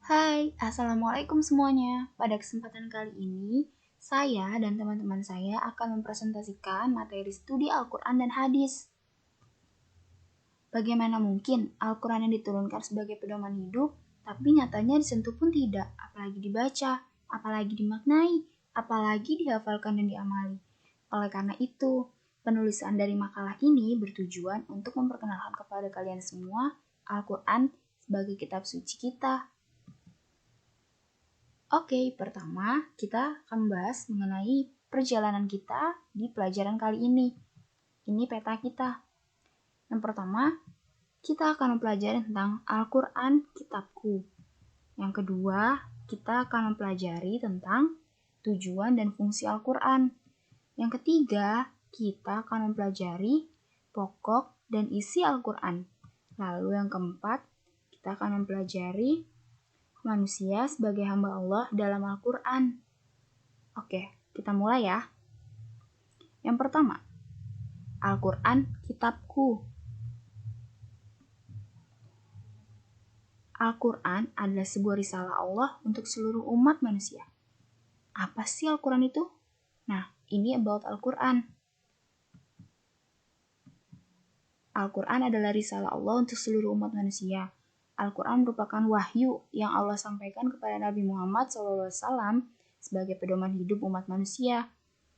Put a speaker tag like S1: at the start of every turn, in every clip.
S1: Hai, Assalamualaikum semuanya. Pada kesempatan kali ini, saya dan teman-teman saya akan mempresentasikan materi studi Al-Quran dan Hadis. Bagaimana mungkin Al-Quran yang diturunkan sebagai pedoman hidup, tapi nyatanya disentuh pun tidak, apalagi dibaca, apalagi dimaknai, apalagi dihafalkan dan diamali. Oleh karena itu, penulisan dari makalah ini bertujuan untuk memperkenalkan kepada kalian semua Al-Quran sebagai kitab suci kita. Oke, pertama kita akan membahas mengenai perjalanan kita di pelajaran kali ini. Ini peta kita. Yang pertama, kita akan mempelajari tentang Al-Quran Kitabku. Yang kedua, kita akan mempelajari tentang tujuan dan fungsi Al-Quran. Yang ketiga, kita akan mempelajari pokok dan isi Al-Quran. Lalu yang keempat, kita akan mempelajari manusia sebagai hamba Allah dalam Al-Quran. Oke, kita mulai ya. Yang pertama, Al-Quran Kitabku. Al-Quran adalah sebuah risalah Allah untuk seluruh umat manusia. Apa sih Al-Quran itu? Nah, ini about Al-Quran. Al-Quran adalah risalah Allah untuk seluruh umat manusia. Al-Quran merupakan wahyu yang Allah sampaikan kepada Nabi Muhammad SAW sebagai pedoman hidup umat manusia.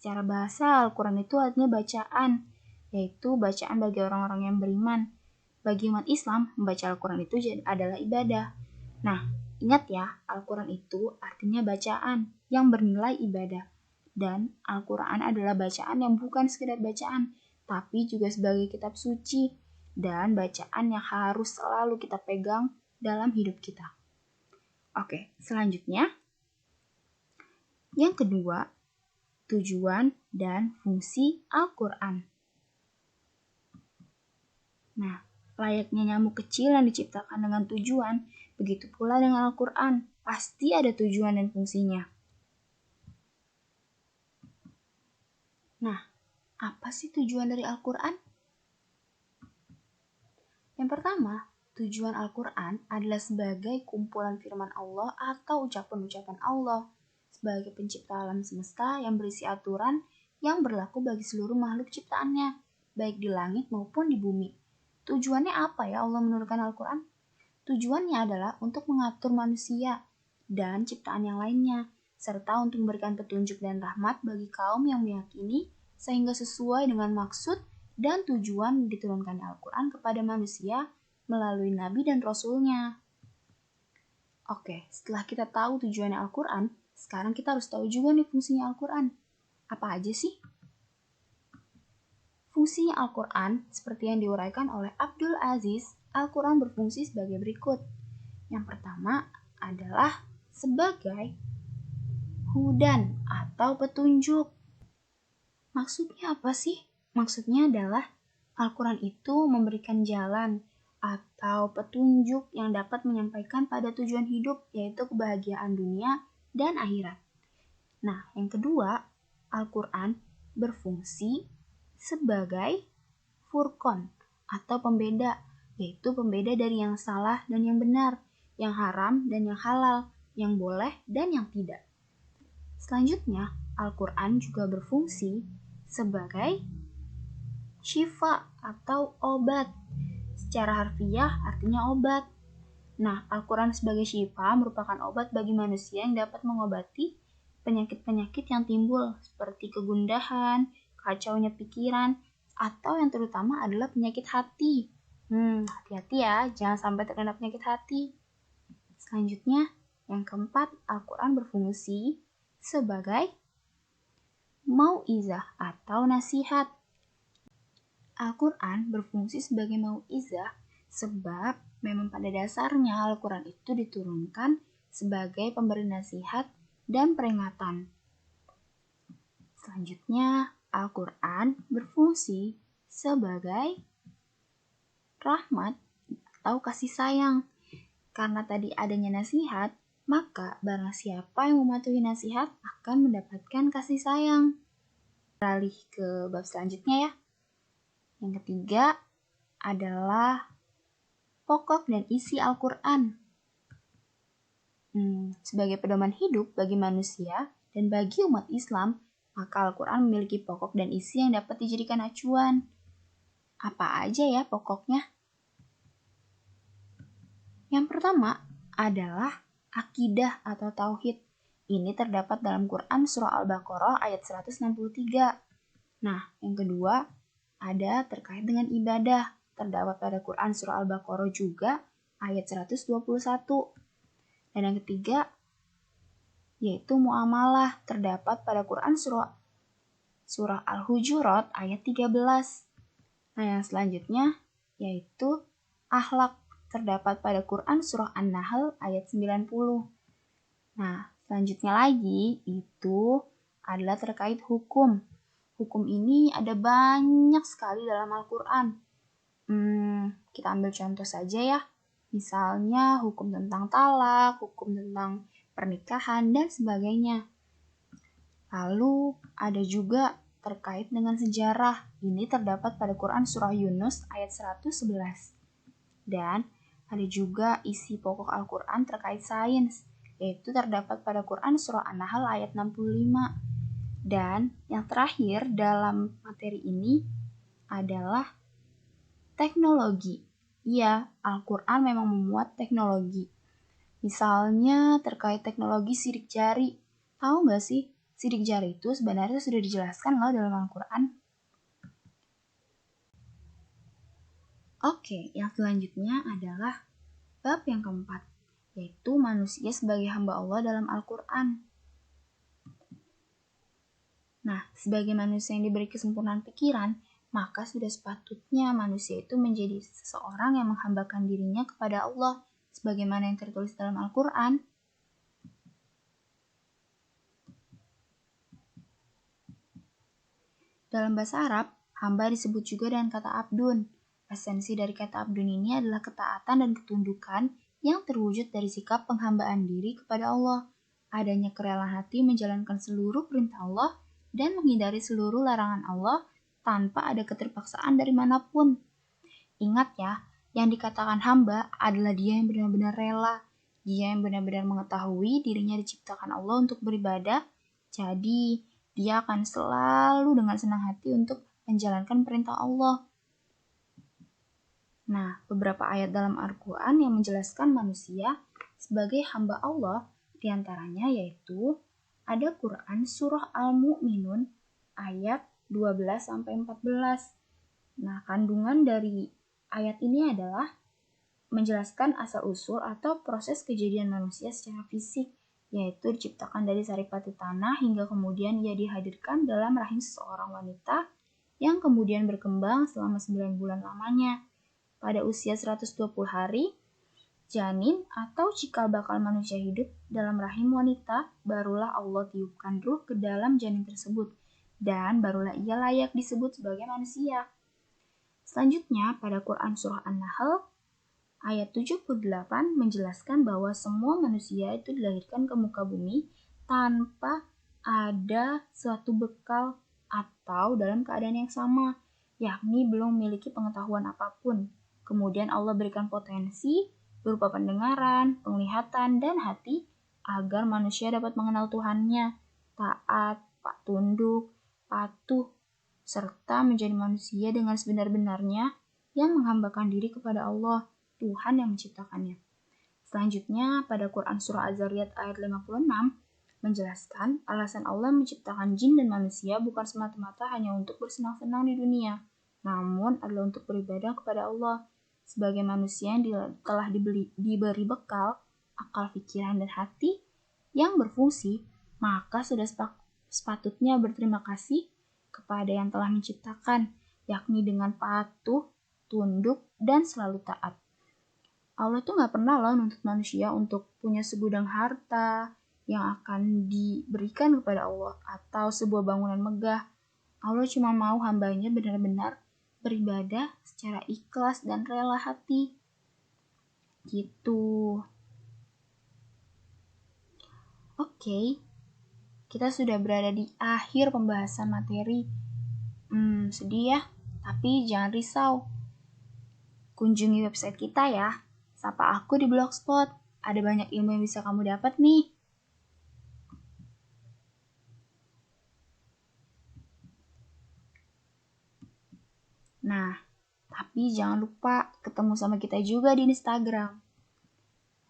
S1: Secara bahasa, Al-Quran itu artinya bacaan, yaitu bacaan bagi orang-orang yang beriman. Bagi umat Islam, membaca Al-Quran itu adalah ibadah. Nah, ingat ya, Al-Quran itu artinya bacaan yang bernilai ibadah. Dan Al-Quran adalah bacaan yang bukan sekedar bacaan, tapi juga sebagai kitab suci dan bacaan yang harus selalu kita pegang dalam hidup kita. Oke, selanjutnya. Yang kedua, tujuan dan fungsi Al-Quran. Nah, layaknya nyamuk kecil yang diciptakan dengan tujuan, begitu pula dengan Al-Quran. Pasti ada tujuan dan fungsinya. Nah, apa sih tujuan dari Al-Quran? Yang pertama, tujuan Al-Quran adalah sebagai kumpulan firman Allah atau ucapan-ucapan Allah sebagai pencipta alam semesta yang berisi aturan yang berlaku bagi seluruh makhluk ciptaannya, baik di langit maupun di bumi. Tujuannya apa ya Allah menurunkan Al-Quran? Tujuannya adalah untuk mengatur manusia dan ciptaan yang lainnya, serta untuk memberikan petunjuk dan rahmat bagi kaum yang meyakini sehingga sesuai dengan maksud dan tujuan diturunkan Al-Quran kepada manusia melalui Nabi dan Rasul-Nya. Oke, setelah kita tahu tujuannya Al-Quran, sekarang kita harus tahu juga nih fungsinya Al-Quran. Apa aja sih? Fungsinya Al-Quran, seperti yang diuraikan oleh Abdul Aziz, Al-Quran berfungsi sebagai berikut. Yang pertama adalah sebagai hudan atau petunjuk. Maksudnya apa sih? Maksudnya adalah Al-Quran itu memberikan jalan atau petunjuk yang dapat menyampaikan pada tujuan hidup, yaitu kebahagiaan dunia dan akhirat. Nah, yang kedua, Al-Quran berfungsi sebagai furqan atau pembeda, yaitu pembeda dari yang salah dan yang benar, yang haram dan yang halal, yang boleh dan yang tidak. Selanjutnya, Al-Quran juga berfungsi sebagai syifa atau obat. Secara harfiah artinya obat. Nah, Al-Quran sebagai syifa merupakan obat bagi manusia yang dapat mengobati penyakit-penyakit yang timbul seperti kegundahan, kacaunya pikiran, atau yang terutama adalah penyakit hati. Hati-hati ya, jangan sampai terkena penyakit hati. Selanjutnya, yang keempat, Al-Quran berfungsi sebagai mau'izah atau nasihat. Al-Quran berfungsi sebagai mau'izah sebab memang pada dasarnya Al-Quran itu diturunkan sebagai pemberi nasihat dan peringatan. Selanjutnya, Al-Quran berfungsi sebagai rahmat atau kasih sayang. Karena tadi adanya nasihat, maka barang siapa yang mematuhi nasihat akan mendapatkan kasih sayang. Beralih ke bab selanjutnya ya. Yang ketiga adalah pokok dan isi Al-Quran. Sebagai pedoman hidup bagi manusia dan bagi umat Islam, maka Al-Quran memiliki pokok dan isi yang dapat dijadikan acuan. Apa aja ya pokoknya? Yang pertama adalah akidah atau tauhid. Ini terdapat dalam Quran surah Al-Baqarah ayat 163. Nah, yang kedua ada terkait dengan ibadah. Terdapat pada Quran surah Al-Baqarah juga ayat 121. Dan yang ketiga yaitu muamalah. Terdapat pada Quran surah Al-Hujurat ayat 13. Nah, yang selanjutnya yaitu akhlak. Terdapat pada Quran surah An-Nahl ayat 90. Nah, selanjutnya lagi itu adalah terkait hukum. Hukum ini ada banyak sekali dalam Al-Quran. Kita ambil contoh saja ya. Misalnya hukum tentang talak, hukum tentang pernikahan, dan sebagainya. Lalu ada juga terkait dengan sejarah. Ini terdapat pada Quran surah Yunus ayat 111. Dan ada juga isi pokok Al-Quran terkait sains, yaitu terdapat pada Quran surah An-Nahl ayat 65. Dan yang terakhir dalam materi ini adalah teknologi. Iya, Al-Quran memang memuat teknologi. Misalnya terkait teknologi sidik jari. Tahu nggak sih, sidik jari itu sebenarnya sudah dijelaskan loh dalam Al-Quran. Oke, yang selanjutnya adalah bab yang keempat, yaitu manusia sebagai hamba Allah dalam Al-Quran. Nah, sebagai manusia yang diberi kesempurnaan pikiran, maka sudah sepatutnya manusia itu menjadi seseorang yang menghambakan dirinya kepada Allah, sebagaimana yang tertulis dalam Al-Quran. Dalam bahasa Arab, hamba disebut juga dengan kata abdun. Esensi dari kata abdun ini adalah ketaatan dan ketundukan yang terwujud dari sikap penghambaan diri kepada Allah, adanya kerelaan hati menjalankan seluruh perintah Allah dan menghindari seluruh larangan Allah tanpa ada keterpaksaan dari manapun. Ingat ya, yang dikatakan hamba adalah dia yang benar-benar rela, dia yang benar-benar mengetahui dirinya diciptakan Allah untuk beribadah, jadi dia akan selalu dengan senang hati untuk menjalankan perintah Allah. Nah, beberapa ayat dalam Al-Quran yang menjelaskan manusia sebagai hamba Allah diantaranya yaitu ada Quran surah Al-Mu'minun ayat 12-14. Nah, kandungan dari ayat ini adalah menjelaskan asal-usul atau proses kejadian manusia secara fisik, yaitu diciptakan dari saripati tanah hingga kemudian ia dihadirkan dalam rahim seseorang wanita yang kemudian berkembang selama 9 bulan lamanya. Pada usia 120 hari, janin atau cikal bakal manusia hidup dalam rahim wanita, barulah Allah tiupkan ruh ke dalam janin tersebut, dan barulah ia layak disebut sebagai manusia. Selanjutnya, pada Quran Surah An-Nahl, ayat 78 menjelaskan bahwa semua manusia itu dilahirkan ke muka bumi tanpa ada suatu bekal atau dalam keadaan yang sama, yakni belum memiliki pengetahuan apapun. Kemudian Allah berikan potensi berupa pendengaran, penglihatan, dan hati agar manusia dapat mengenal Tuhannya, taat, tunduk, patuh, serta menjadi manusia dengan sebenar-benarnya yang menghambakan diri kepada Allah, Tuhan yang menciptakannya. Selanjutnya, pada Quran Surah Az-Zariyat ayat 56, menjelaskan alasan Allah menciptakan jin dan manusia bukan semata-mata hanya untuk bersenang-senang di dunia, namun adalah untuk beribadah kepada Allah. Sebagai manusia yang telah diberi bekal, akal pikiran dan hati yang berfungsi, maka sudah sepatutnya berterima kasih kepada yang telah menciptakan, yakni dengan patuh, tunduk, dan selalu taat. Allah tuh gak pernah loh nuntut manusia untuk punya segudang harta yang akan diberikan kepada Allah atau sebuah bangunan megah. Allah cuma mau hambanya benar-benar beribadah secara ikhlas dan rela hati. Gitu. Oke, kita sudah berada di akhir pembahasan materi. Sedih ya, tapi jangan risau. Kunjungi website kita ya. Sapa aku di Blogspot. ada banyak ilmu yang bisa kamu dapat nih. Nah, tapi jangan lupa ketemu sama kita juga di Instagram.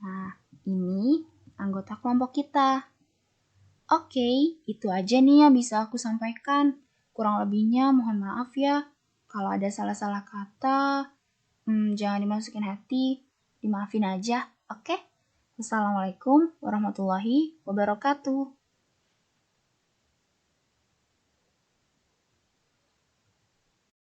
S1: Nah, ini anggota kelompok kita. Oke, itu aja nih yang bisa aku sampaikan. Kurang lebihnya mohon maaf ya. Kalau ada salah-salah kata, jangan dimasukin hati, dimaafin aja, oke? Wassalamualaikum warahmatullahi wabarakatuh.